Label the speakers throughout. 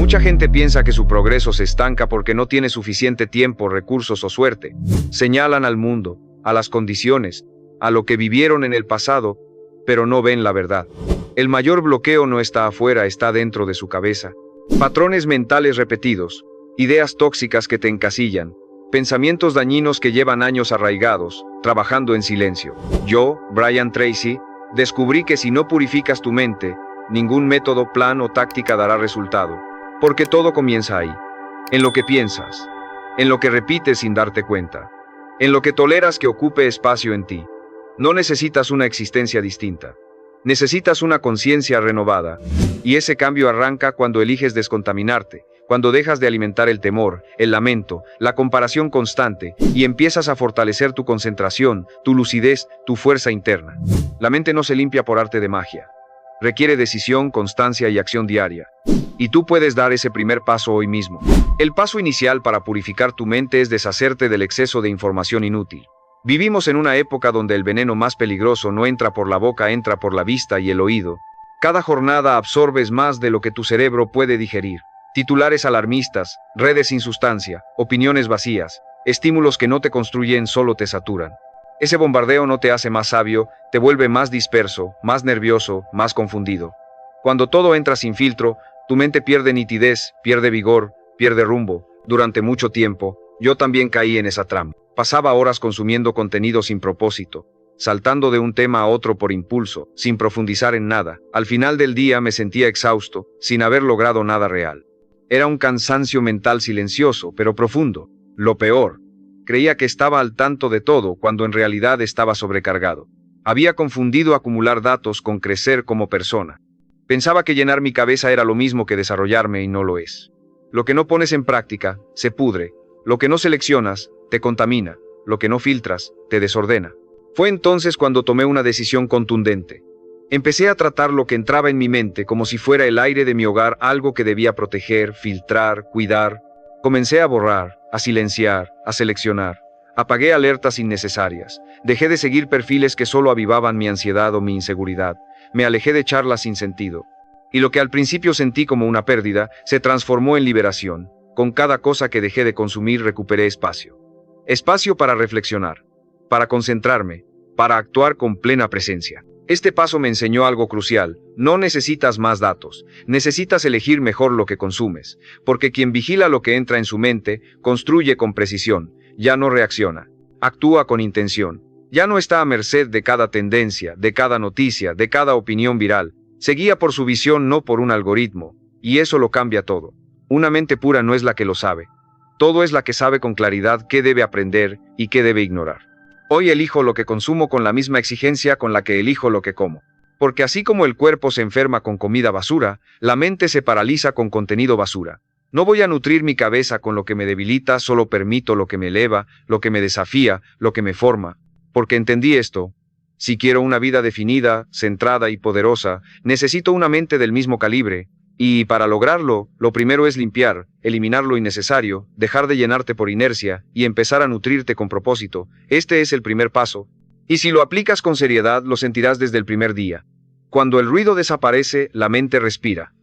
Speaker 1: Mucha gente piensa que su progreso se estanca porque no tiene suficiente tiempo, recursos o suerte. Señalan al mundo, a las condiciones, a lo que vivieron en el pasado, pero no ven la verdad. El mayor bloqueo no está afuera, está dentro de su cabeza. Patrones mentales repetidos, ideas tóxicas que te encasillan, pensamientos dañinos que llevan años arraigados, trabajando en silencio. Yo, Brian Tracy, descubrí que si no purificas tu mente, ningún método, plan o táctica dará resultado. Porque todo comienza ahí, en lo que piensas, en lo que repites sin darte cuenta, en lo que toleras que ocupe espacio en ti. No necesitas una existencia distinta. Necesitas una conciencia renovada, y ese cambio arranca cuando eliges descontaminarte, cuando dejas de alimentar el temor, el lamento, la comparación constante, y empiezas a fortalecer tu concentración, tu lucidez, tu fuerza interna. La mente no se limpia por arte de magia. Requiere decisión, constancia y acción diaria. Y tú puedes dar ese primer paso hoy mismo. El paso inicial para purificar tu mente es deshacerte del exceso de información inútil. Vivimos en una época donde el veneno más peligroso no entra por la boca, entra por la vista y el oído. Cada jornada absorbes más de lo que tu cerebro puede digerir. Titulares alarmistas, redes sin sustancia, opiniones vacías, estímulos que no te construyen, solo te saturan. Ese bombardeo no te hace más sabio, te vuelve más disperso, más nervioso, más confundido. Cuando todo entra sin filtro, tu mente pierde nitidez, pierde vigor, pierde rumbo. Durante mucho tiempo, yo también caí en esa trampa. Pasaba horas consumiendo contenido sin propósito, saltando de un tema a otro por impulso, sin profundizar en nada. Al final del día me sentía exhausto, sin haber logrado nada real. Era un cansancio mental silencioso, pero profundo. Lo peor, creía que estaba al tanto de todo cuando en realidad estaba sobrecargado. Había confundido acumular datos con crecer como persona. Pensaba que llenar mi cabeza era lo mismo que desarrollarme y no lo es. Lo que no pones en práctica, se pudre. Lo que no seleccionas, te contamina. Lo que no filtras, te desordena. Fue entonces cuando tomé una decisión contundente. Empecé a tratar lo que entraba en mi mente como si fuera el aire de mi hogar, algo que debía proteger, filtrar, cuidar. Comencé a borrar, a silenciar, a seleccionar. Apagué alertas innecesarias. Dejé de seguir perfiles que solo avivaban mi ansiedad o mi inseguridad. Me alejé de charlas sin sentido. Y lo que al principio sentí como una pérdida, se transformó en liberación. Con cada cosa que dejé de consumir recuperé espacio. Espacio para reflexionar, para concentrarme, para actuar con plena presencia. Este paso me enseñó algo crucial. No necesitas más datos, necesitas elegir mejor lo que consumes, porque quien vigila lo que entra en su mente, construye con precisión, ya no reacciona, actúa con intención, ya no está a merced de cada tendencia, de cada noticia, de cada opinión viral, se guía por su visión, no por un algoritmo, y eso lo cambia todo. Una mente pura no es la que lo sabe, todo es la que sabe con claridad qué debe aprender y qué debe ignorar. Hoy elijo lo que consumo con la misma exigencia con la que elijo lo que como. Porque así como el cuerpo se enferma con comida basura, la mente se paraliza con contenido basura. No voy a nutrir mi cabeza con lo que me debilita, solo permito lo que me eleva, lo que me desafía, lo que me forma. Porque entendí esto. Si quiero una vida definida, centrada y poderosa, necesito una mente del mismo calibre. Y para lograrlo, lo primero es limpiar, eliminar lo innecesario, dejar de llenarte por inercia y empezar a nutrirte con propósito. Este es el primer paso. Y si lo aplicas con seriedad, lo sentirás desde el primer día. Cuando el ruido desaparece, la mente respira.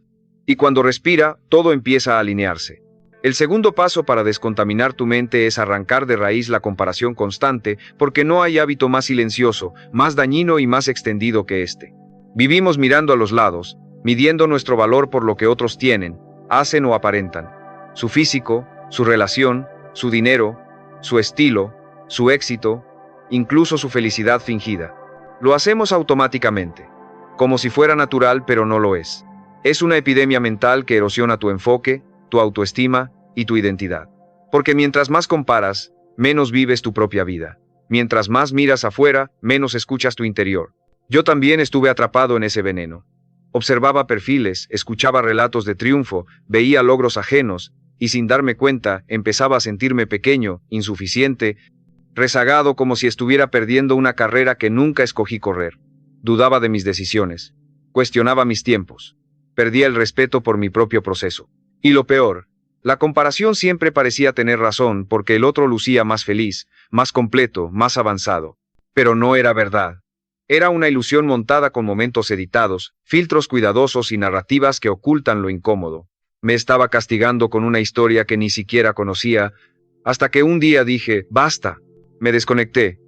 Speaker 1: Y cuando respira, todo empieza a alinearse. El segundo paso para descontaminar tu mente es arrancar de raíz la comparación constante, porque no hay hábito más silencioso, más dañino y más extendido que este. Vivimos mirando a los lados, midiendo nuestro valor por lo que otros tienen, hacen o aparentan. Su físico, su relación, su dinero, su estilo, su éxito, incluso su felicidad fingida. Lo hacemos automáticamente, como si fuera natural, pero no lo es. Es una epidemia mental que erosiona tu enfoque, tu autoestima y tu identidad. Porque mientras más comparas, menos vives tu propia vida. Mientras más miras afuera, menos escuchas tu interior. Yo también estuve atrapado en ese veneno. Observaba perfiles, escuchaba relatos de triunfo, veía logros ajenos, y sin darme cuenta, empezaba a sentirme pequeño, insuficiente, rezagado, como si estuviera perdiendo una carrera que nunca escogí correr. Dudaba de mis decisiones, cuestionaba mis tiempos, perdía el respeto por mi propio proceso. Y lo peor, la comparación siempre parecía tener razón porque el otro lucía más feliz, más completo, más avanzado. Pero no era verdad. Era una ilusión montada con momentos editados, filtros cuidadosos y narrativas que ocultan lo incómodo. Me estaba castigando con una historia que ni siquiera conocía, hasta que un día dije, basta. Me desconecté,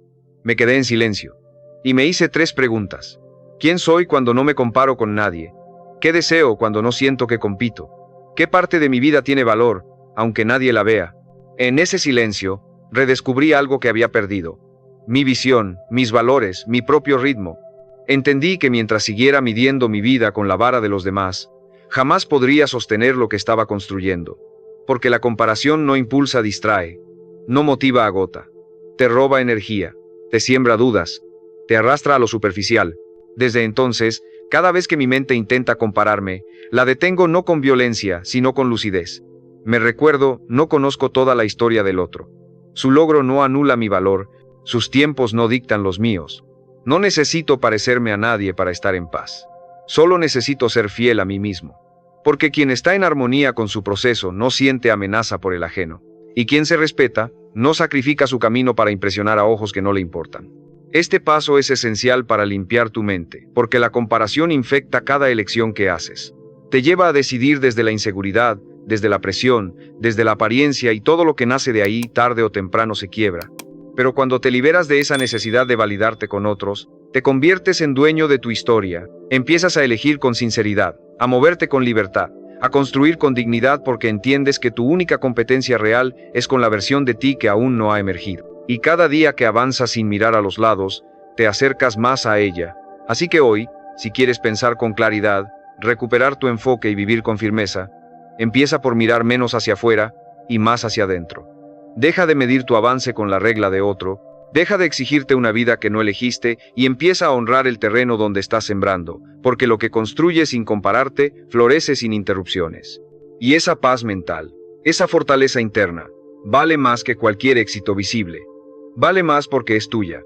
Speaker 1: me quedé en silencio, y me hice 3 preguntas. ¿Quién soy cuando no me comparo con nadie? ¿Qué deseo cuando no siento que compito? ¿Qué parte de mi vida tiene valor, aunque nadie la vea? En ese silencio, redescubrí algo que había perdido. Mi visión, mis valores, mi propio ritmo. Entendí que mientras siguiera midiendo mi vida con la vara de los demás, jamás podría sostener lo que estaba construyendo. Porque la comparación no impulsa, distrae, no motiva, agota. Te roba energía, te siembra dudas, te arrastra a lo superficial. Desde entonces, cada vez que mi mente intenta compararme, la detengo no con violencia, sino con lucidez. Me recuerdo, no conozco toda la historia del otro. Su logro no anula mi valor, sus tiempos no dictan los míos. No necesito parecerme a nadie para estar en paz. Solo necesito ser fiel a mí mismo. Porque quien está en armonía con su proceso no siente amenaza por el ajeno. Y quien se respeta, no sacrifica su camino para impresionar a ojos que no le importan. Este paso es esencial para limpiar tu mente, porque la comparación infecta cada elección que haces. Te lleva a decidir desde la inseguridad, desde la presión, desde la apariencia, y todo lo que nace de ahí tarde o temprano se quiebra. Pero cuando te liberas de esa necesidad de validarte con otros, te conviertes en dueño de tu historia, empiezas a elegir con sinceridad, a moverte con libertad, a construir con dignidad, porque entiendes que tu única competencia real es con la versión de ti que aún no ha emergido. Y cada día que avanzas sin mirar a los lados, te acercas más a ella. Así que hoy, si quieres pensar con claridad, recuperar tu enfoque y vivir con firmeza, empieza por mirar menos hacia afuera y más hacia adentro. Deja de medir tu avance con la regla de otro, deja de exigirte una vida que no elegiste y empieza a honrar el terreno donde estás sembrando, porque lo que construyes sin compararte, florece sin interrupciones. Y esa paz mental, esa fortaleza interna, vale más que cualquier éxito visible. Vale más porque es tuya.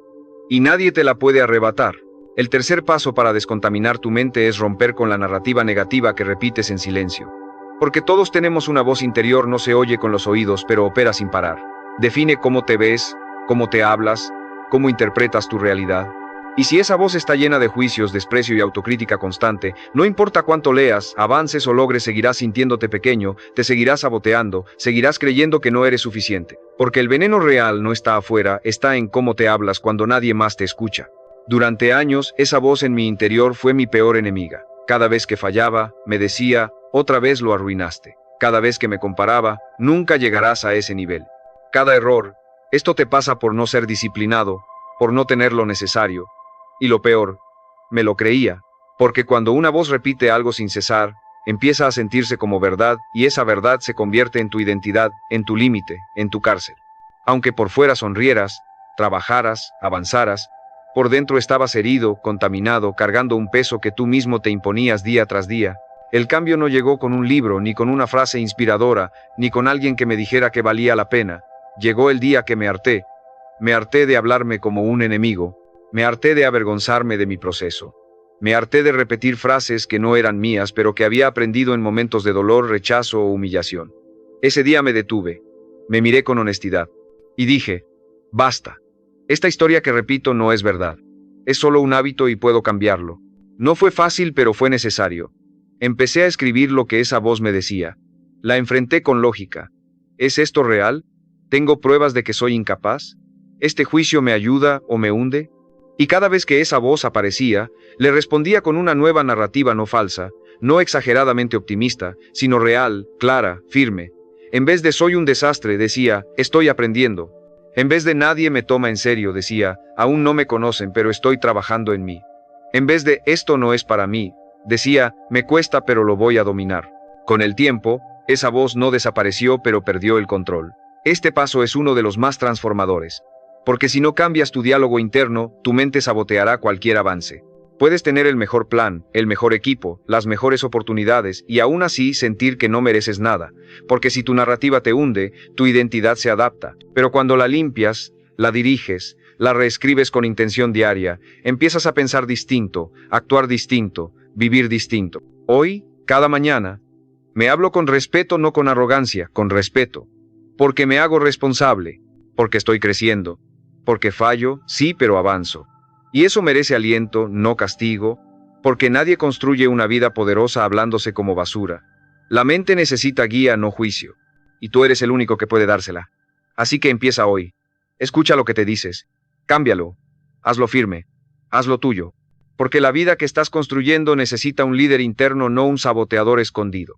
Speaker 1: Y nadie te la puede arrebatar. El tercer paso para descontaminar tu mente es romper con la narrativa negativa que repites en silencio. Porque todos tenemos una voz interior, no se oye con los oídos, pero opera sin parar. Define cómo te ves, cómo te hablas, cómo interpretas tu realidad. Y si esa voz está llena de juicios, desprecio y autocrítica constante, no importa cuánto leas, avances o logres, seguirás sintiéndote pequeño, te seguirás saboteando, seguirás creyendo que no eres suficiente. Porque el veneno real no está afuera, está en cómo te hablas cuando nadie más te escucha. Durante años, esa voz en mi interior fue mi peor enemiga. Cada vez que fallaba, me decía, otra vez lo arruinaste. Cada vez que me comparaba, nunca llegarás a ese nivel. Cada error, esto te pasa por no ser disciplinado, por no tener lo necesario. Y lo peor, me lo creía, porque cuando una voz repite algo sin cesar, empieza a sentirse como verdad, y esa verdad se convierte en tu identidad, en tu límite, en tu cárcel. Aunque por fuera sonrieras, trabajaras, avanzaras, por dentro estabas herido, contaminado, cargando un peso que tú mismo te imponías día tras día. El cambio no llegó con un libro, ni con una frase inspiradora, ni con alguien que me dijera que valía la pena. Llegó el día que me harté. Me harté de hablarme como un enemigo. Me harté de avergonzarme de mi proceso. Me harté de repetir frases que no eran mías, pero que había aprendido en momentos de dolor, rechazo o humillación. Ese día me detuve. Me miré con honestidad. Y dije, basta. Esta historia que repito no es verdad. Es solo un hábito y puedo cambiarlo. No fue fácil, pero fue necesario. Empecé a escribir lo que esa voz me decía. La enfrenté con lógica. ¿Es esto real? ¿Tengo pruebas de que soy incapaz? ¿Este juicio me ayuda o me hunde? Y cada vez que esa voz aparecía, le respondía con una nueva narrativa no falsa, no exageradamente optimista, sino real, clara, firme. En vez de soy un desastre, decía, estoy aprendiendo. En vez de nadie me toma en serio, decía, aún no me conocen, pero estoy trabajando en mí. En vez de esto no es para mí, decía, me cuesta, pero lo voy a dominar. Con el tiempo, esa voz no desapareció, pero perdió el control. Este paso es uno de los más transformadores. Porque si no cambias tu diálogo interno, tu mente saboteará cualquier avance. Puedes tener el mejor plan, el mejor equipo, las mejores oportunidades y aún así sentir que no mereces nada, porque si tu narrativa te hunde, tu identidad se adapta. Pero cuando la limpias, la diriges, la reescribes con intención diaria, empiezas a pensar distinto, actuar distinto, vivir distinto. Hoy, cada mañana, me hablo con respeto, no con arrogancia, con respeto. Porque me hago responsable, porque estoy creciendo, porque fallo, sí, pero avanzo. Y eso merece aliento, no castigo, porque nadie construye una vida poderosa hablándose como basura. La mente necesita guía, no juicio. Y tú eres el único que puede dársela. Así que empieza hoy. Escucha lo que te dices. Cámbialo. Hazlo firme. Hazlo tuyo. Porque la vida que estás construyendo necesita un líder interno, no un saboteador escondido.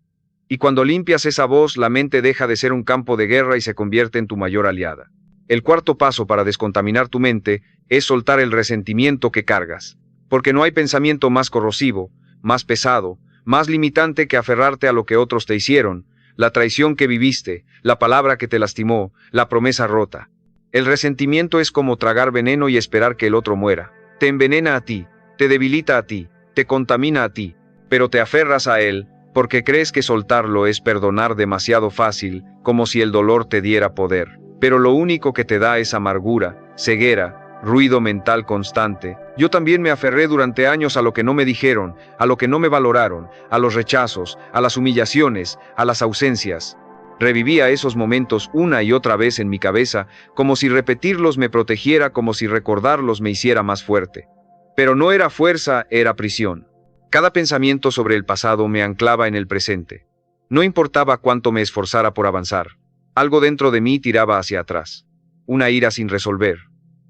Speaker 1: Y cuando limpias esa voz, la mente deja de ser un campo de guerra y se convierte en tu mayor aliada. El cuarto paso para descontaminar tu mente es soltar el resentimiento que cargas. Porque no hay pensamiento más corrosivo, más pesado, más limitante que aferrarte a lo que otros te hicieron, la traición que viviste, la palabra que te lastimó, la promesa rota. El resentimiento es como tragar veneno y esperar que el otro muera. Te envenena a ti, te debilita a ti, te contamina a ti, pero te aferras a él porque crees que soltarlo es perdonar demasiado fácil, como si el dolor te diera poder. Pero lo único que te da es amargura, ceguera, ruido mental constante. Yo también me aferré durante años a lo que no me dijeron, a lo que no me valoraron, a los rechazos, a las humillaciones, a las ausencias. Revivía esos momentos una y otra vez en mi cabeza, como si repetirlos me protegiera, como si recordarlos me hiciera más fuerte. Pero no era fuerza, era prisión. Cada pensamiento sobre el pasado me anclaba en el presente. No importaba cuánto me esforzara por avanzar. Algo dentro de mí tiraba hacia atrás. Una ira sin resolver.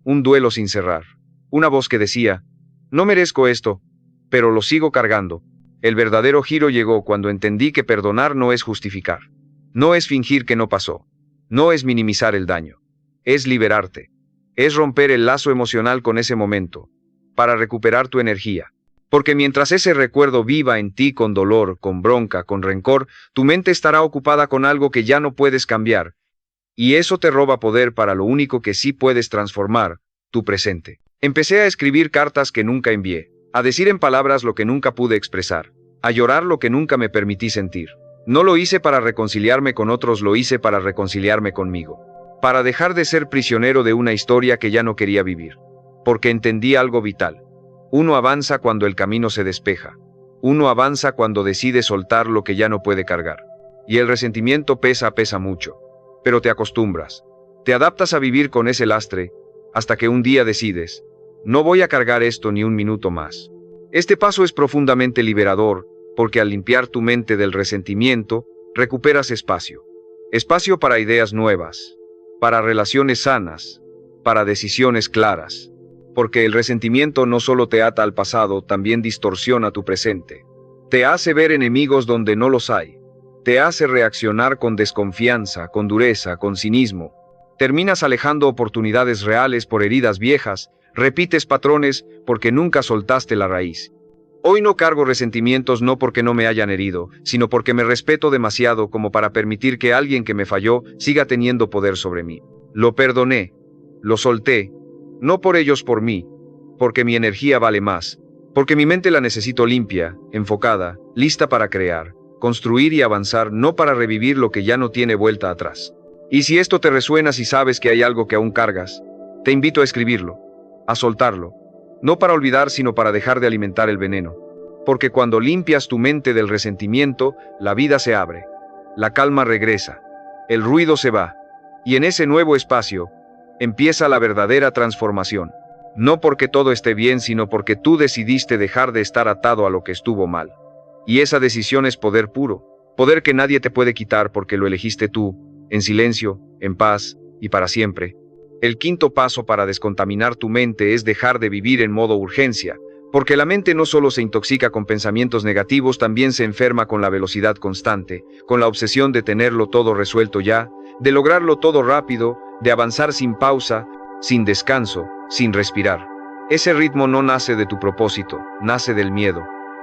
Speaker 1: Un duelo sin cerrar. Una voz que decía, no merezco esto, pero lo sigo cargando. El verdadero giro llegó cuando entendí que perdonar no es justificar. No es fingir que no pasó. No es minimizar el daño. Es liberarte. Es romper el lazo emocional con ese momento, para recuperar tu energía. Porque mientras ese recuerdo viva en ti con dolor, con bronca, con rencor, tu mente estará ocupada con algo que ya no puedes cambiar. Y eso te roba poder para lo único que sí puedes transformar, tu presente. Empecé a escribir cartas que nunca envié, a decir en palabras lo que nunca pude expresar, a llorar lo que nunca me permití sentir. No lo hice para reconciliarme con otros, lo hice para reconciliarme conmigo. Para dejar de ser prisionero de una historia que ya no quería vivir. Porque entendí algo vital. Uno avanza cuando el camino se despeja. Uno avanza cuando decide soltar lo que ya no puede cargar. Y el resentimiento pesa mucho. Pero te acostumbras. Te adaptas a vivir con ese lastre, hasta que un día decides, no voy a cargar esto ni un minuto más. Este paso es profundamente liberador, porque al limpiar tu mente del resentimiento, recuperas espacio. Espacio para ideas nuevas, para relaciones sanas, para decisiones claras. Porque el resentimiento no solo te ata al pasado, también distorsiona tu presente. Te hace ver enemigos donde no los hay. Te hace reaccionar con desconfianza, con dureza, con cinismo. Terminas alejando oportunidades reales por heridas viejas, repites patrones porque nunca soltaste la raíz. Hoy no cargo resentimientos no porque no me hayan herido, sino porque me respeto demasiado como para permitir que alguien que me falló siga teniendo poder sobre mí. Lo perdoné, lo solté. No por ellos, por mí, porque mi energía vale más, porque mi mente la necesito limpia, enfocada, lista para crear, construir y avanzar, no para revivir lo que ya no tiene vuelta atrás. Y si esto te resuena, si sabes que hay algo que aún cargas, te invito a escribirlo, a soltarlo, no para olvidar, sino para dejar de alimentar el veneno. Porque cuando limpias tu mente del resentimiento, la vida se abre, la calma regresa, el ruido se va, y en ese nuevo espacio, empieza la verdadera transformación. No porque todo esté bien, sino porque tú decidiste dejar de estar atado a lo que estuvo mal. Y esa decisión es poder puro, poder que nadie te puede quitar porque lo elegiste tú, en silencio, en paz y para siempre. El quinto paso para descontaminar tu mente es dejar de vivir en modo urgencia, porque la mente no solo se intoxica con pensamientos negativos, también se enferma con la velocidad constante, con la obsesión de tenerlo todo resuelto ya, de lograrlo todo rápido, de avanzar sin pausa, sin descanso, sin respirar. Ese ritmo no nace de tu propósito, nace del miedo.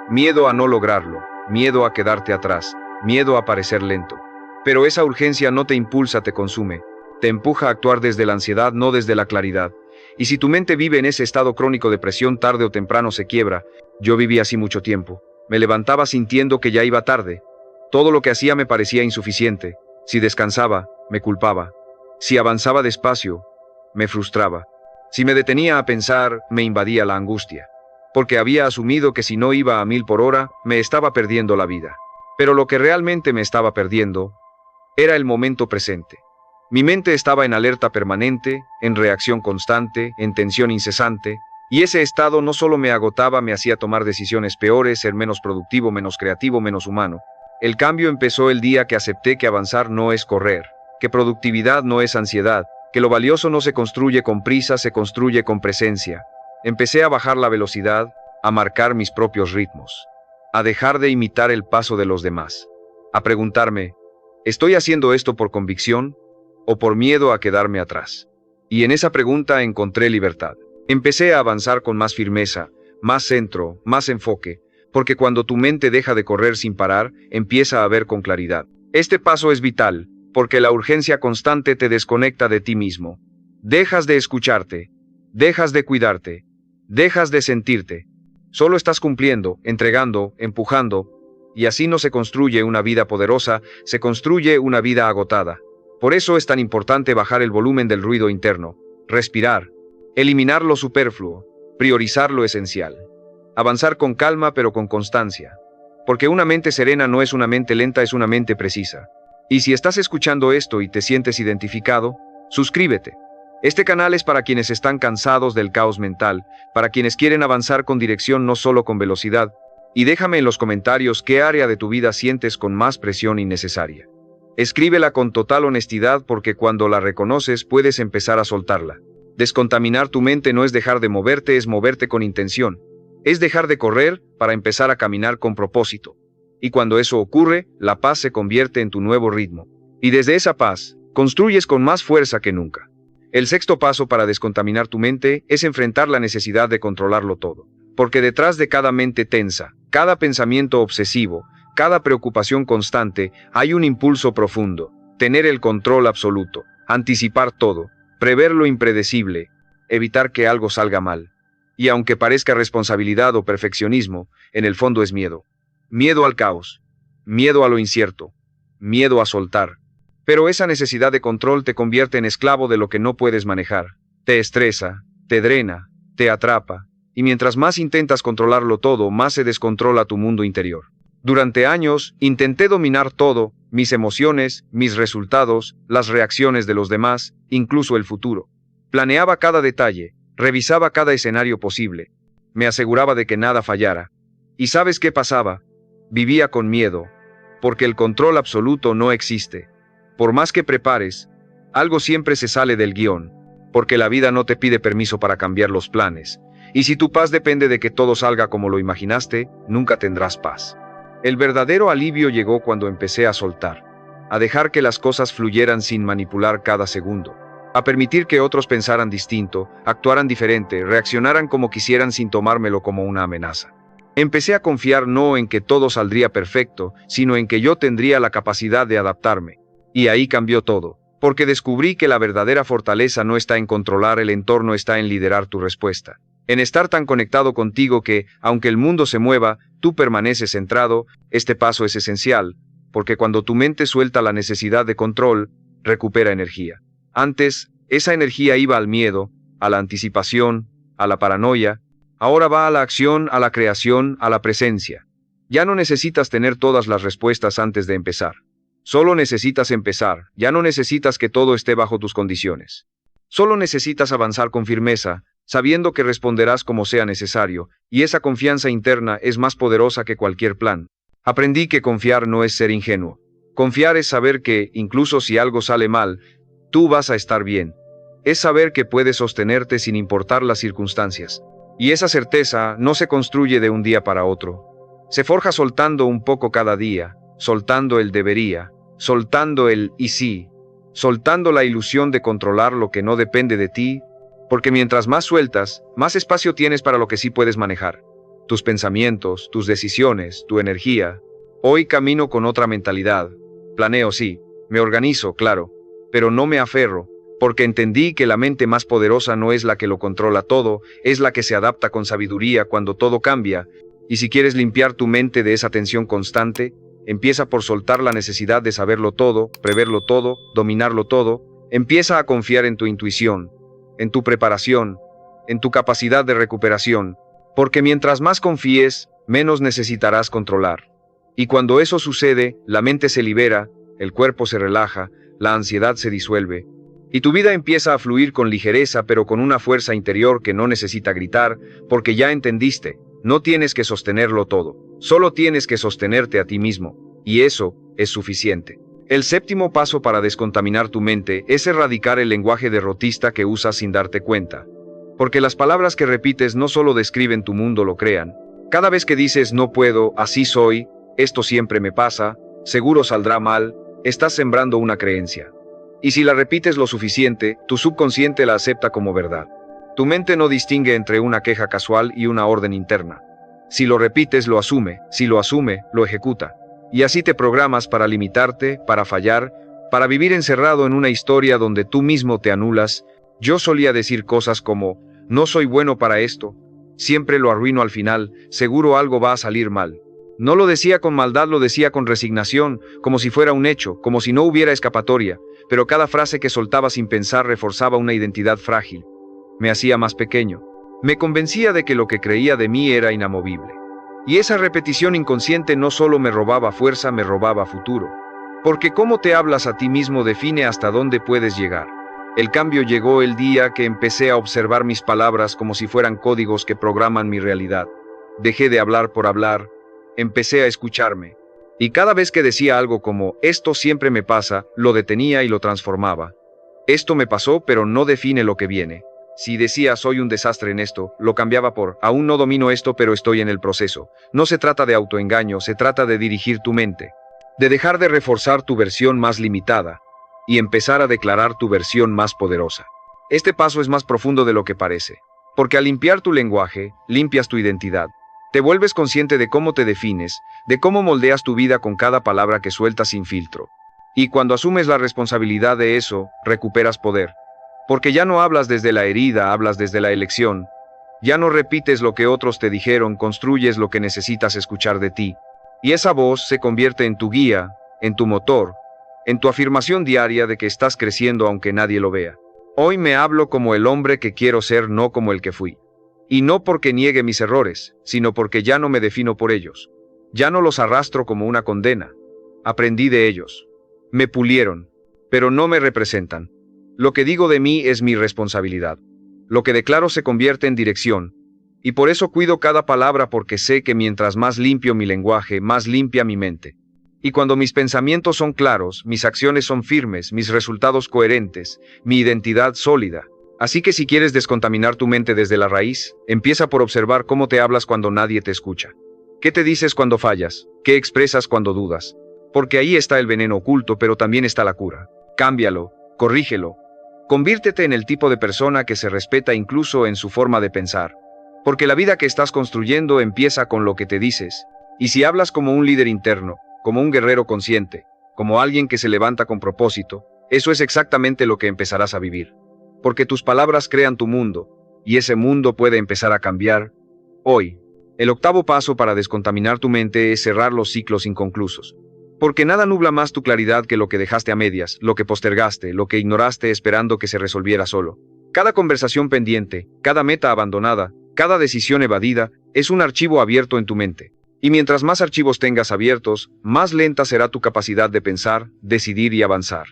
Speaker 1: Miedo a no lograrlo, miedo a quedarte atrás, miedo a parecer lento. Pero esa urgencia no te impulsa, te consume. Te empuja a actuar desde la ansiedad, no desde la claridad. Y si tu mente vive en ese estado crónico de presión, tarde o temprano se quiebra. Yo viví así mucho tiempo. Me levantaba sintiendo que ya iba tarde. Todo lo que hacía me parecía insuficiente. Si descansaba, me culpaba. Si avanzaba despacio, me frustraba. Si me detenía a pensar, me invadía la angustia. Porque había asumido que si no iba a 1000 por hora, me estaba perdiendo la vida. Pero lo que realmente me estaba perdiendo era el momento presente. Mi mente estaba en alerta permanente, en reacción constante, en tensión incesante, y ese estado no solo me agotaba, me hacía tomar decisiones peores, ser menos productivo, menos creativo, menos humano. El cambio empezó el día que acepté que avanzar no es correr, que productividad no es ansiedad, que lo valioso no se construye con prisa, se construye con presencia. Empecé a bajar la velocidad, a marcar mis propios ritmos, a dejar de imitar el paso de los demás, a preguntarme, ¿estoy haciendo esto por convicción o por miedo a quedarme atrás? Y en esa pregunta encontré libertad. Empecé a avanzar con más firmeza, más centro, más enfoque, porque cuando tu mente deja de correr sin parar, empieza a ver con claridad. Este paso es vital, porque la urgencia constante te desconecta de ti mismo. Dejas de escucharte, dejas de cuidarte, dejas de sentirte. Solo estás cumpliendo, entregando, empujando, y así no se construye una vida poderosa, se construye una vida agotada. Por eso es tan importante bajar el volumen del ruido interno, respirar, eliminar lo superfluo, priorizar lo esencial. Avanzar con calma pero con constancia. Porque una mente serena no es una mente lenta, es una mente precisa. Y si estás escuchando esto y te sientes identificado, suscríbete. Este canal es para quienes están cansados del caos mental, para quienes quieren avanzar con dirección, no solo con velocidad. Y déjame en los comentarios qué área de tu vida sientes con más presión innecesaria. Escríbela con total honestidad, porque cuando la reconoces puedes empezar a soltarla. Descontaminar tu mente no es dejar de moverte, es moverte con intención. Es dejar de correr para empezar a caminar con propósito. Y cuando eso ocurre, la paz se convierte en tu nuevo ritmo. Y desde esa paz, construyes con más fuerza que nunca. El sexto paso para descontaminar tu mente es enfrentar la necesidad de controlarlo todo. Porque detrás de cada mente tensa, cada pensamiento obsesivo, cada preocupación constante, hay un impulso profundo. Tener el control absoluto, anticipar todo, prever lo impredecible, evitar que algo salga mal. Y aunque parezca responsabilidad o perfeccionismo, en el fondo es miedo. Miedo al caos, miedo a lo incierto, miedo a soltar. Pero esa necesidad de control te convierte en esclavo de lo que no puedes manejar. Te estresa, te drena, te atrapa, y mientras más intentas controlarlo todo, más se descontrola tu mundo interior. Durante años, intenté dominar todo, mis emociones, mis resultados, las reacciones de los demás, incluso el futuro. Planeaba cada detalle, revisaba cada escenario posible, me aseguraba de que nada fallara. ¿Y sabes qué pasaba? Vivía con miedo, porque el control absoluto no existe. Por más que prepares, algo siempre se sale del guión, porque la vida no te pide permiso para cambiar los planes. Y si tu paz depende de que todo salga como lo imaginaste, nunca tendrás paz. El verdadero alivio llegó cuando empecé a soltar, a dejar que las cosas fluyeran sin manipular cada segundo. A permitir que otros pensaran distinto, actuaran diferente, reaccionaran como quisieran sin tomármelo como una amenaza. Empecé a confiar no en que todo saldría perfecto, sino en que yo tendría la capacidad de adaptarme. Y ahí cambió todo, porque descubrí que la verdadera fortaleza no está en controlar el entorno, está en liderar tu respuesta. En estar tan conectado contigo que, aunque el mundo se mueva, tú permaneces centrado. Este paso es esencial, porque cuando tu mente suelta la necesidad de control, recupera energía. Antes, esa energía iba al miedo, a la anticipación, a la paranoia. Ahora va a la acción, a la creación, a la presencia. Ya no necesitas tener todas las respuestas antes de empezar. Solo necesitas empezar, ya no necesitas que todo esté bajo tus condiciones. Solo necesitas avanzar con firmeza, sabiendo que responderás como sea necesario, y esa confianza interna es más poderosa que cualquier plan. Aprendí que confiar no es ser ingenuo. Confiar es saber que, incluso si algo sale mal, tú vas a estar bien. Es saber que puedes sostenerte sin importar las circunstancias. Y esa certeza no se construye de un día para otro. Se forja soltando un poco cada día, soltando el debería, soltando el y sí, soltando la ilusión de controlar lo que no depende de ti, porque mientras más sueltas, más espacio tienes para lo que sí puedes manejar. Tus pensamientos, tus decisiones, tu energía. Hoy camino con otra mentalidad. Planeo sí, me organizo, claro, pero no me aferro, porque entendí que la mente más poderosa no es la que lo controla todo, es la que se adapta con sabiduría cuando todo cambia. Y si quieres limpiar tu mente de esa tensión constante, empieza por soltar la necesidad de saberlo todo, preverlo todo, dominarlo todo. Empieza a confiar en tu intuición, en tu preparación, en tu capacidad de recuperación, porque mientras más confíes, menos necesitarás controlar. Y cuando eso sucede, la mente se libera, el cuerpo se relaja, la ansiedad se disuelve, y tu vida empieza a fluir con ligereza, pero con una fuerza interior que no necesita gritar, porque ya entendiste, no tienes que sostenerlo todo, solo tienes que sostenerte a ti mismo. y eso es suficiente. El séptimo paso para descontaminar tu mente es erradicar el lenguaje derrotista que usas sin darte cuenta. Porque las palabras que repites no solo describen tu mundo, lo crean. Cada vez que dices no puedo, así soy, esto siempre me pasa, seguro saldrá mal, estás sembrando una creencia. Y si la repites lo suficiente, tu subconsciente la acepta como verdad. Tu mente no distingue entre una queja casual y una orden interna. Si lo repites, lo asume, si lo asume, lo ejecuta. Y así te programas para limitarte, para fallar, para vivir encerrado en una historia donde tú mismo te anulas. Yo solía decir cosas como, no soy bueno para esto, siempre lo arruino al final, seguro algo va a salir mal. No lo decía con maldad, lo decía con resignación, como si fuera un hecho, como si no hubiera escapatoria, pero cada frase que soltaba sin pensar reforzaba una identidad frágil. Me hacía más pequeño. Me convencía de que lo que creía de mí era inamovible. Y esa repetición inconsciente no solo me robaba fuerza, me robaba futuro. Porque cómo te hablas a ti mismo define hasta dónde puedes llegar. El cambio llegó el día que empecé a observar mis palabras como si fueran códigos que programan mi realidad. Dejé de hablar por hablar, empecé a escucharme. Y cada vez que decía algo como, esto siempre me pasa, lo detenía y lo transformaba. Esto me pasó, pero no define lo que viene. Si decía, soy un desastre en esto, lo cambiaba por, aún no domino esto, pero estoy en el proceso. No se trata de autoengaño, se trata de dirigir tu mente. De dejar de reforzar tu versión más limitada y empezar a declarar tu versión más poderosa. Este paso es más profundo de lo que parece. Porque al limpiar tu lenguaje, limpias tu identidad. Te vuelves consciente de cómo te defines, de cómo moldeas tu vida con cada palabra que sueltas sin filtro. Y cuando asumes la responsabilidad de eso, recuperas poder. Porque ya no hablas desde la herida, hablas desde la elección. Ya no repites lo que otros te dijeron, construyes lo que necesitas escuchar de ti. Y esa voz se convierte en tu guía, en tu motor, en tu afirmación diaria de que estás creciendo aunque nadie lo vea. Hoy me hablo como el hombre que quiero ser, no como el que fui. Y no porque niegue mis errores, sino porque ya no me defino por ellos. Ya no los arrastro como una condena. Aprendí de ellos. Me pulieron, pero no me representan. Lo que digo de mí es mi responsabilidad. Lo que declaro se convierte en dirección. Y por eso cuido cada palabra, porque sé que mientras más limpio mi lenguaje, más limpia mi mente. Y cuando mis pensamientos son claros, mis acciones son firmes, mis resultados coherentes, mi identidad sólida. Así que si quieres descontaminar tu mente desde la raíz, empieza por observar cómo te hablas cuando nadie te escucha. ¿Qué te dices cuando fallas? ¿Qué expresas cuando dudas? Porque ahí está el veneno oculto, pero también está la cura. Cámbialo, corrígelo. Conviértete en el tipo de persona que se respeta incluso en su forma de pensar. Porque la vida que estás construyendo empieza con lo que te dices. Y si hablas como un líder interno, como un guerrero consciente, como alguien que se levanta con propósito, eso es exactamente lo que empezarás a vivir. Porque tus palabras crean tu mundo, y ese mundo puede empezar a cambiar hoy. El octavo paso para descontaminar tu mente es cerrar los ciclos inconclusos. Porque nada nubla más tu claridad que lo que dejaste a medias, lo que postergaste, lo que ignoraste esperando que se resolviera solo. Cada conversación pendiente, cada meta abandonada, cada decisión evadida, es un archivo abierto en tu mente. Y mientras más archivos tengas abiertos, más lenta será tu capacidad de pensar, decidir y avanzar.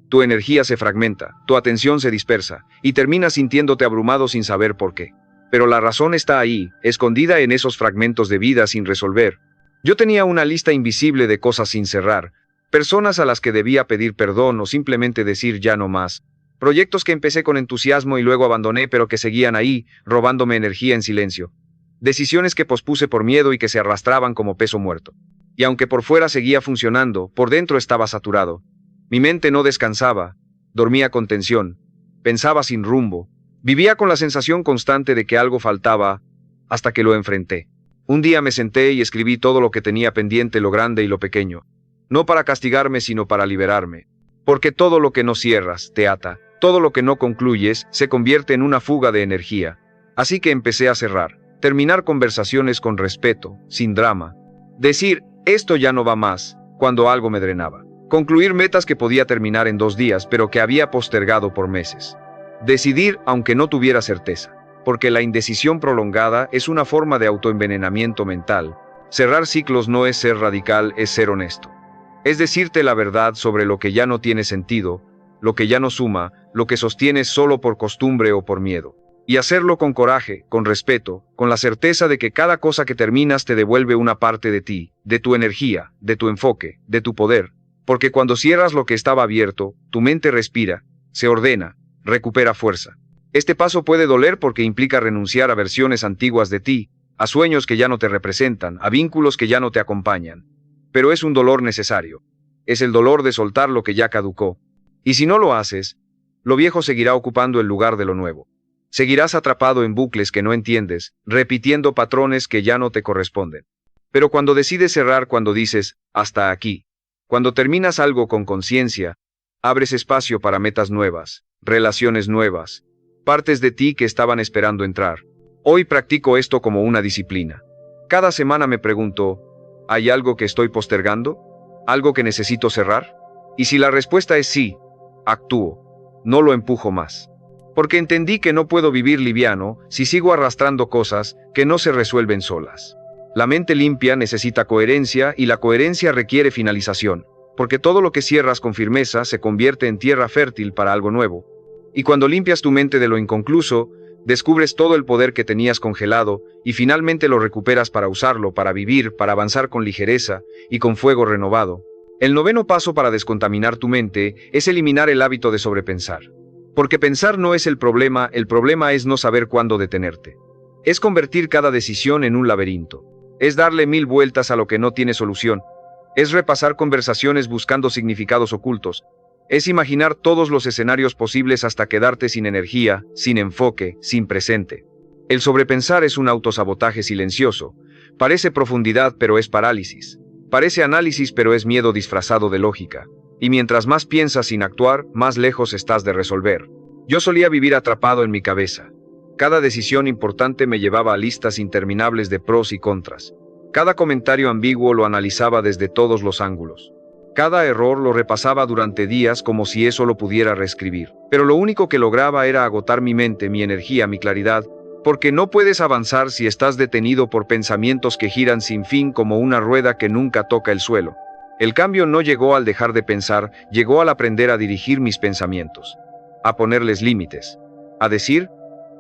Speaker 1: Tu energía se fragmenta, tu atención se dispersa, y terminas sintiéndote abrumado sin saber por qué. Pero la razón está ahí, escondida en esos fragmentos de vida sin resolver. Yo tenía una lista invisible de cosas sin cerrar, personas a las que debía pedir perdón o simplemente decir ya no más. Proyectos que empecé con entusiasmo y luego abandoné, pero que seguían ahí, robándome energía en silencio. Decisiones que pospuse por miedo y que se arrastraban como peso muerto. Y aunque por fuera seguía funcionando, por dentro estaba saturado. Mi mente no descansaba, dormía con tensión, pensaba sin rumbo, vivía con la sensación constante de que algo faltaba, hasta que lo enfrenté. Un día me senté y escribí todo lo que tenía pendiente, lo grande y lo pequeño. No para castigarme, sino para liberarme. Porque todo lo que no cierras te ata, todo lo que no concluyes se convierte en una fuga de energía. Así que empecé a cerrar, terminar conversaciones con respeto, sin drama. Decir, esto ya no va más, cuando algo me drenaba. Concluir metas que podía terminar en 2 días, pero que había postergado por meses. Decidir aunque no tuviera certeza. Porque la indecisión prolongada es una forma de autoenvenenamiento mental. Cerrar ciclos no es ser radical, es ser honesto. Es decirte la verdad sobre lo que ya no tiene sentido, lo que ya no suma, lo que sostienes solo por costumbre o por miedo. Y hacerlo con coraje, con respeto, con la certeza de que cada cosa que terminas te devuelve una parte de ti, de tu energía, de tu enfoque, de tu poder. Porque cuando cierras lo que estaba abierto, tu mente respira, se ordena, recupera fuerza. Este paso puede doler porque implica renunciar a versiones antiguas de ti, a sueños que ya no te representan, a vínculos que ya no te acompañan. Pero es un dolor necesario. Es el dolor de soltar lo que ya caducó. Y si no lo haces, lo viejo seguirá ocupando el lugar de lo nuevo. Seguirás atrapado en bucles que no entiendes, repitiendo patrones que ya no te corresponden. Pero cuando decides cerrar, cuando dices, hasta aquí, cuando terminas algo con conciencia, abres espacio para metas nuevas, relaciones nuevas, partes de ti que estaban esperando entrar. Hoy practico esto como una disciplina. Cada semana me pregunto, ¿hay algo que estoy postergando? ¿Algo que necesito cerrar? Y si la respuesta es sí, actúo. No lo empujo más. Porque entendí que no puedo vivir liviano si sigo arrastrando cosas que no se resuelven solas. La mente limpia necesita coherencia y la coherencia requiere finalización, porque todo lo que cierras con firmeza se convierte en tierra fértil para algo nuevo. Y cuando limpias tu mente de lo inconcluso, descubres todo el poder que tenías congelado y finalmente lo recuperas para usarlo, para vivir, para avanzar con ligereza y con fuego renovado. El noveno paso para descontaminar tu mente es eliminar el hábito de sobrepensar. Porque pensar no es el problema es no saber cuándo detenerte. Es convertir cada decisión en un laberinto. Es darle 1000 vueltas a lo que no tiene solución. Es repasar conversaciones buscando significados ocultos. Es imaginar todos los escenarios posibles hasta quedarte sin energía, sin enfoque, sin presente. El sobrepensar es un autosabotaje silencioso. Parece profundidad pero es parálisis. Parece análisis pero es miedo disfrazado de lógica. Y mientras más piensas sin actuar, más lejos estás de resolver. Yo solía vivir atrapado en mi cabeza. Cada decisión importante me llevaba a listas interminables de pros y contras. Cada comentario ambiguo lo analizaba desde todos los ángulos. Cada error lo repasaba durante días como si eso lo pudiera reescribir. Pero lo único que lograba era agotar mi mente, mi energía, mi claridad, porque no puedes avanzar si estás detenido por pensamientos que giran sin fin como una rueda que nunca toca el suelo. El cambio no llegó al dejar de pensar, llegó al aprender a dirigir mis pensamientos, a ponerles límites, a decir,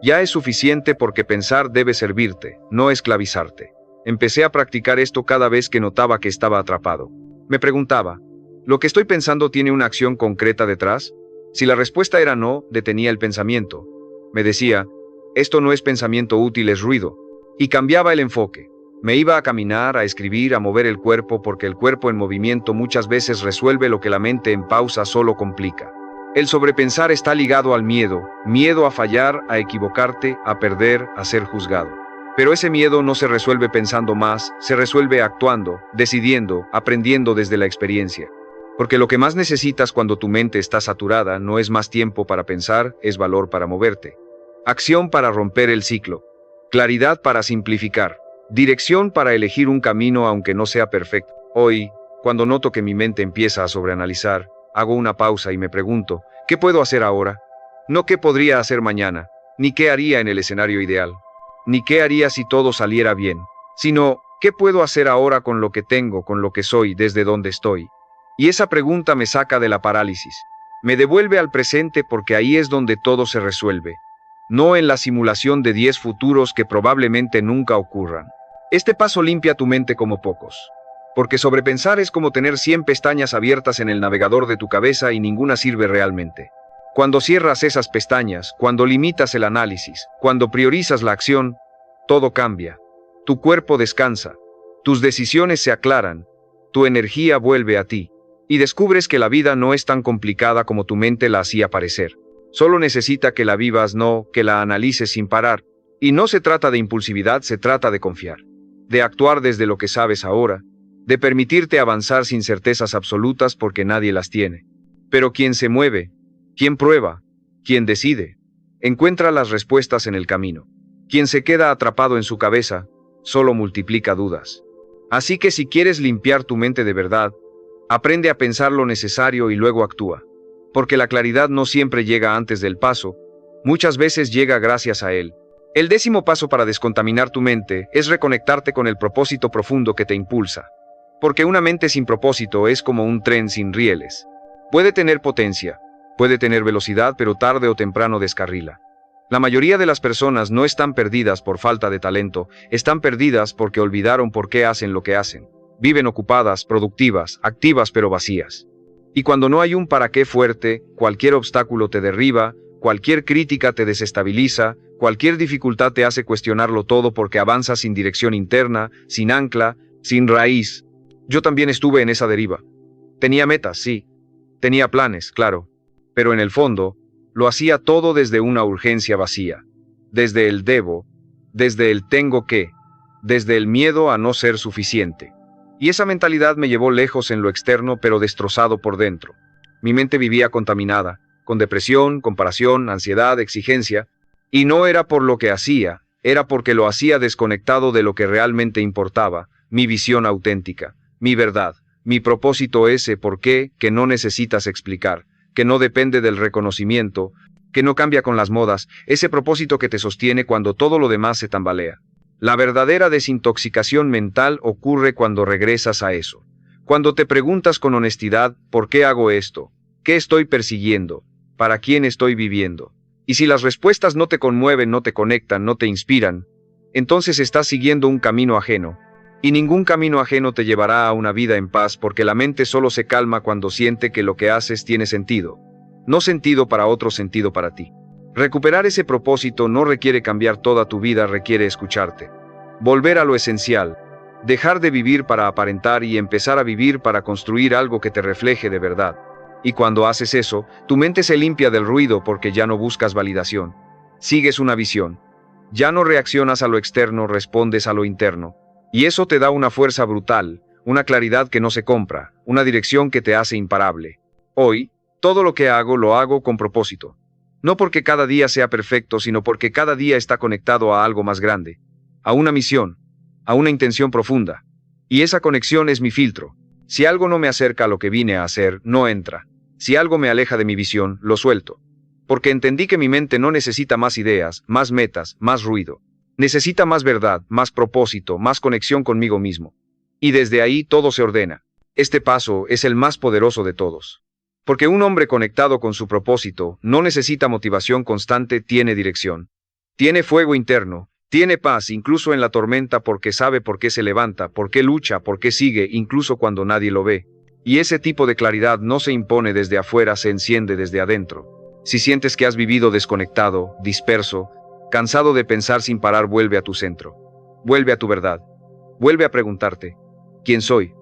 Speaker 1: ya es suficiente porque pensar debe servirte, no esclavizarte. Empecé a practicar esto cada vez que notaba que estaba atrapado. Me preguntaba, ¿lo que estoy pensando tiene una acción concreta detrás? Si la respuesta era no, detenía el pensamiento. Me decía, esto no es pensamiento útil, es ruido. Y cambiaba el enfoque. Me iba a caminar, a escribir, a mover el cuerpo porque el cuerpo en movimiento muchas veces resuelve lo que la mente en pausa solo complica. El sobrepensar está ligado al miedo, miedo a fallar, a equivocarte, a perder, a ser juzgado. Pero ese miedo no se resuelve pensando más, se resuelve actuando, decidiendo, aprendiendo desde la experiencia. Porque lo que más necesitas cuando tu mente está saturada no es más tiempo para pensar, es valor para moverte. Acción para romper el ciclo. Claridad para simplificar. Dirección para elegir un camino aunque no sea perfecto. Hoy, cuando noto que mi mente empieza a sobreanalizar, hago una pausa y me pregunto, ¿qué puedo hacer ahora? No qué podría hacer mañana, ni qué haría en el escenario ideal, ni qué haría si todo saliera bien, sino, ¿qué puedo hacer ahora con lo que tengo, con lo que soy, desde donde estoy? Y esa pregunta me saca de la parálisis, me devuelve al presente porque ahí es donde todo se resuelve. No en la simulación de 10 futuros que probablemente nunca ocurran. Este paso limpia tu mente como pocos. Porque sobrepensar es como tener 100 pestañas abiertas en el navegador de tu cabeza y ninguna sirve realmente. Cuando cierras esas pestañas, cuando limitas el análisis, cuando priorizas la acción, todo cambia. Tu cuerpo descansa, tus decisiones se aclaran, tu energía vuelve a ti. Y descubres que la vida no es tan complicada como tu mente la hacía parecer. Solo necesita que la vivas, no que la analices sin parar. Y no se trata de impulsividad, se trata de confiar. De actuar desde lo que sabes ahora. De permitirte avanzar sin certezas absolutas porque nadie las tiene. Pero quien se mueve, quien prueba, quien decide, encuentra las respuestas en el camino. Quien se queda atrapado en su cabeza, solo multiplica dudas. Así que si quieres limpiar tu mente de verdad, aprende a pensar lo necesario y luego actúa. Porque la claridad no siempre llega antes del paso, muchas veces llega gracias a él. El 10º paso para descontaminar tu mente es reconectarte con el propósito profundo que te impulsa. Porque una mente sin propósito es como un tren sin rieles. Puede tener potencia, puede tener velocidad, pero tarde o temprano descarrila. La mayoría de las personas no están perdidas por falta de talento, están perdidas porque olvidaron por qué hacen lo que hacen. Viven ocupadas, productivas, activas pero vacías. Y cuando no hay un para qué fuerte, cualquier obstáculo te derriba, cualquier crítica te desestabiliza, cualquier dificultad te hace cuestionarlo todo porque avanzas sin dirección interna, sin ancla, sin raíz. Yo también estuve en esa deriva. Tenía metas, sí. Tenía planes, claro. Pero en el fondo, lo hacía todo desde una urgencia vacía. Desde el debo, desde el tengo que, desde el miedo a no ser suficiente. Y esa mentalidad me llevó lejos en lo externo, pero destrozado por dentro. Mi mente vivía contaminada, con depresión, comparación, ansiedad, exigencia, y no era por lo que hacía, era porque lo hacía desconectado de lo que realmente importaba, mi visión auténtica, mi verdad, mi propósito, ese por qué que no necesitas explicar, que no depende del reconocimiento, que no cambia con las modas, ese propósito que te sostiene cuando todo lo demás se tambalea. La verdadera desintoxicación mental ocurre cuando regresas a eso. Cuando te preguntas con honestidad, ¿por qué hago esto? ¿Qué estoy persiguiendo? ¿Para quién estoy viviendo? Y si las respuestas no te conmueven, no te conectan, no te inspiran, entonces estás siguiendo un camino ajeno. Y ningún camino ajeno te llevará a una vida en paz, porque la mente solo se calma cuando siente que lo que haces tiene sentido. No sentido para otro, sentido para ti. Recuperar ese propósito no requiere cambiar toda tu vida, requiere escucharte. Volver a lo esencial. Dejar de vivir para aparentar y empezar a vivir para construir algo que te refleje de verdad. Y cuando haces eso, tu mente se limpia del ruido porque ya no buscas validación. Sigues una visión. Ya no reaccionas a lo externo, respondes a lo interno. Y eso te da una fuerza brutal, una claridad que no se compra, una dirección que te hace imparable. Hoy, todo lo que hago lo hago con propósito. No porque cada día sea perfecto, sino porque cada día está conectado a algo más grande, a una misión, a una intención profunda. Y esa conexión es mi filtro. Si algo no me acerca a lo que vine a hacer, no entra. Si algo me aleja de mi visión, lo suelto. Porque entendí que mi mente no necesita más ideas, más metas, más ruido. Necesita más verdad, más propósito, más conexión conmigo mismo. Y desde ahí todo se ordena. Este paso es el más poderoso de todos. Porque un hombre conectado con su propósito no necesita motivación constante, tiene dirección. Tiene fuego interno, tiene paz incluso en la tormenta porque sabe por qué se levanta, por qué lucha, por qué sigue, incluso cuando nadie lo ve. Y ese tipo de claridad no se impone desde afuera, se enciende desde adentro. Si sientes que has vivido desconectado, disperso, cansado de pensar sin parar, vuelve a tu centro. Vuelve a tu verdad. Vuelve a preguntarte, ¿quién soy?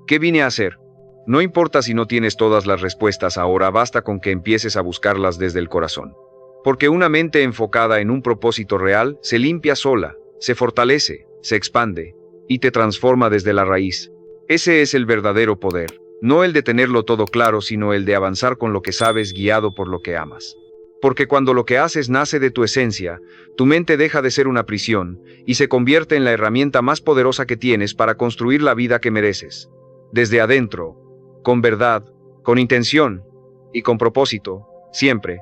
Speaker 1: ¿Qué vine a hacer? No importa si no tienes todas las respuestas ahora, basta con que empieces a buscarlas desde el corazón. Porque una mente enfocada en un propósito real se limpia sola, se fortalece, se expande y te transforma desde la raíz. Ese es el verdadero poder, no el de tenerlo todo claro, sino el de avanzar con lo que sabes, guiado por lo que amas. Porque cuando lo que haces nace de tu esencia, tu mente deja de ser una prisión y se convierte en la herramienta más poderosa que tienes para construir la vida que mereces. Desde adentro, con verdad, con intención y con propósito, siempre.